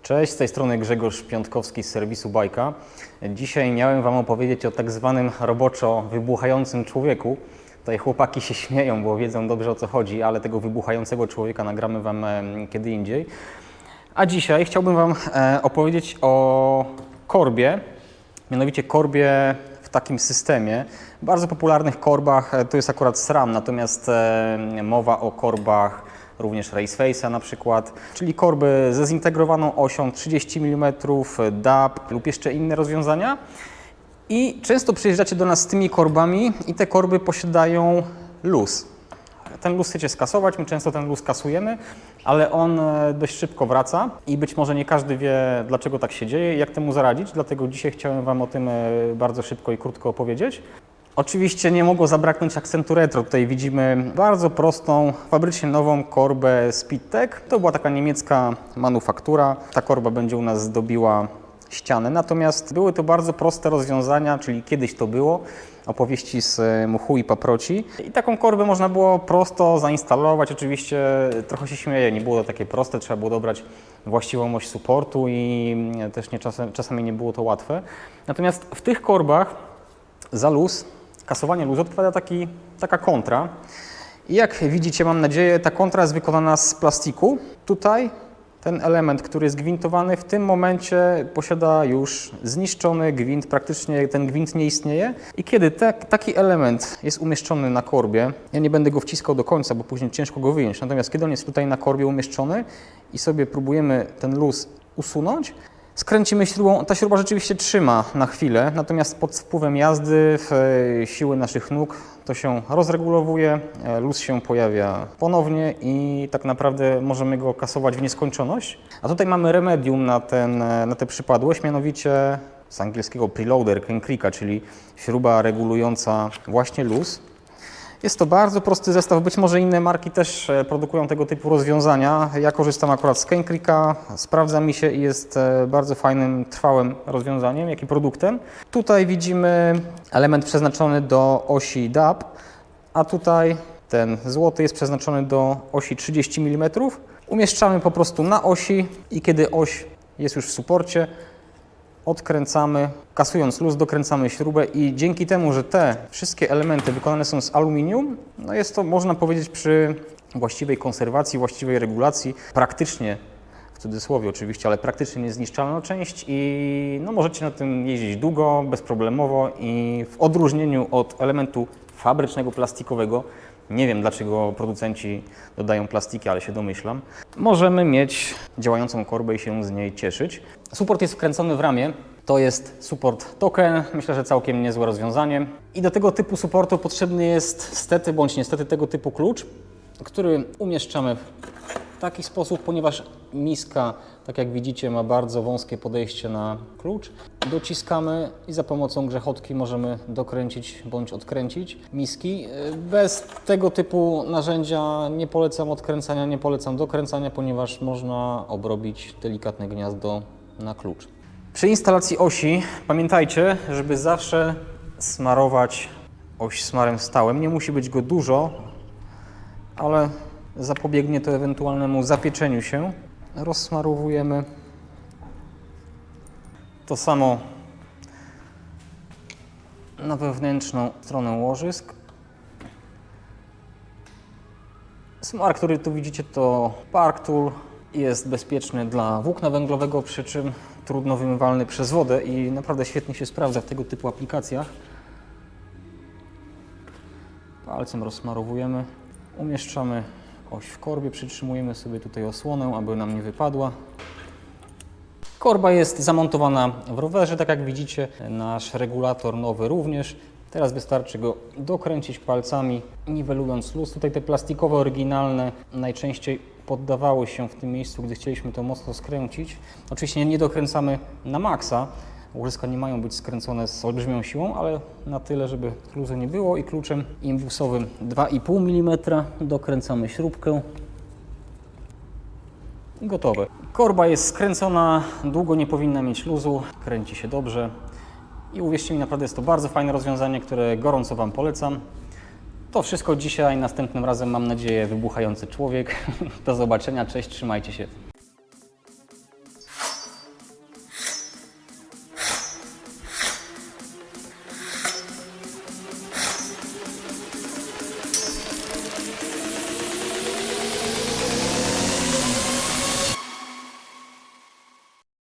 Cześć, z tej strony Grzegorz Piątkowski z serwisu Bajka. Dzisiaj miałem Wam opowiedzieć o tak zwanym roboczo wybuchającym człowieku. Tutaj chłopaki się śmieją, bo wiedzą dobrze o co chodzi, ale tego wybuchającego człowieka nagramy Wam kiedy indziej. A dzisiaj chciałbym Wam opowiedzieć o korbie, mianowicie korbie w takim systemie. Bardzo popularnych korbach to jest akurat SRAM, natomiast mowa o korbach również Raceface'a na przykład, czyli korby ze zintegrowaną osią 30 mm, DAP lub jeszcze inne rozwiązania. I często przyjeżdżacie do nas z tymi korbami i te korby posiadają luz. Ten luz chcecie skasować, my często ten luz kasujemy, ale on dość szybko wraca i być może nie każdy wie, dlaczego tak się dzieje i jak temu zaradzić, dlatego dzisiaj chciałem Wam o tym bardzo szybko i krótko opowiedzieć. Oczywiście nie mogło zabraknąć akcentu retro. Tutaj widzimy bardzo prostą, fabrycznie nową korbę Speedtech. To była taka niemiecka manufaktura. Ta korba będzie u nas zdobiła ścianę. Natomiast były to bardzo proste rozwiązania, czyli kiedyś to było, opowieści z mchu i paproci. I taką korbę można było prosto zainstalować. Oczywiście trochę się śmieję, nie było to takie proste, trzeba było dobrać właściwą oś supportu i też czasami nie było to łatwe. Natomiast w tych korbach za luz, kasowanie luzu odpowiada taka kontra. I jak widzicie, mam nadzieję, ta kontra jest wykonana z plastiku. Tutaj ten element, który jest gwintowany, w tym momencie posiada już zniszczony gwint, praktycznie ten gwint nie istnieje. I kiedy taki element jest umieszczony na korbie, ja nie będę go wciskał do końca, bo później ciężko go wyjąć, natomiast kiedy on jest tutaj na korbie umieszczony i sobie próbujemy ten luz usunąć, skręcimy śrubą, ta śruba rzeczywiście trzyma na chwilę, natomiast pod wpływem jazdy, siły naszych nóg, to się rozregulowuje, luz się pojawia ponownie i tak naprawdę możemy go kasować w nieskończoność. A tutaj mamy remedium na tę przypadłość, mianowicie z angielskiego preloader Kenkrika, czyli śruba regulująca właśnie luz. Jest to bardzo prosty zestaw, być może inne marki też produkują tego typu rozwiązania. Ja korzystam akurat z Kenkrika, sprawdza mi się i jest bardzo fajnym, trwałym rozwiązaniem, jak i produktem. Tutaj widzimy element przeznaczony do osi DAP, a tutaj ten złoty jest przeznaczony do osi 30 mm. Umieszczamy po prostu na osi i kiedy oś jest już w suporcie, odkręcamy, kasując luz, dokręcamy śrubę i dzięki temu, że te wszystkie elementy wykonane są z aluminium, no jest to, można powiedzieć, przy właściwej konserwacji, właściwej regulacji, praktycznie, w cudzysłowie oczywiście, ale praktycznie niezniszczalna część i no, możecie na tym jeździć długo, bezproblemowo i w odróżnieniu od elementu fabrycznego, plastikowego, nie wiem dlaczego producenci dodają plastiki, ale się domyślam, możemy mieć działającą korbę i się z niej cieszyć. Suport jest wkręcony w ramię, to jest suport token, myślę, że całkiem niezłe rozwiązanie. I do tego typu supportu potrzebny jest stety bądź niestety tego typu klucz, który umieszczamy w taki sposób, ponieważ miska, tak jak widzicie, ma bardzo wąskie podejście na klucz. Dociskamy i za pomocą grzechotki możemy dokręcić bądź odkręcić miski. Bez tego typu narzędzia nie polecam odkręcania, nie polecam dokręcania, ponieważ można obrobić delikatne gniazdo na klucz. Przy instalacji osi pamiętajcie, żeby zawsze smarować oś smarem stałym. Nie musi być go dużo, ale zapobiegnie to ewentualnemu zapieczeniu się. Rozsmarowujemy. To samo na wewnętrzną stronę łożysk. Smar, który tu widzicie, to Park Tool. Jest bezpieczny dla włókna węglowego, przy czym trudno wymywalny przez wodę i naprawdę świetnie się sprawdza w tego typu aplikacjach. Palcem rozsmarowujemy. Umieszczamy oś w korbie, przytrzymujemy sobie tutaj osłonę, aby nam nie wypadła. Korba jest zamontowana w rowerze, tak jak widzicie, nasz regulator nowy również. Teraz wystarczy go dokręcić palcami, niwelując luz. Tutaj te plastikowe, oryginalne najczęściej poddawały się w tym miejscu, gdy chcieliśmy to mocno skręcić. Oczywiście nie dokręcamy na maksa, łożyska nie mają być skręcone z olbrzymią siłą, ale na tyle, żeby luzu nie było i kluczem imbusowym 2,5 mm dokręcamy śrubkę i gotowe. Korba jest skręcona, długo nie powinna mieć luzu, kręci się dobrze i uwierzcie mi, naprawdę jest to bardzo fajne rozwiązanie, które gorąco Wam polecam. To wszystko dzisiaj, następnym razem mam nadzieję wybuchający człowiek. Do zobaczenia, cześć, trzymajcie się.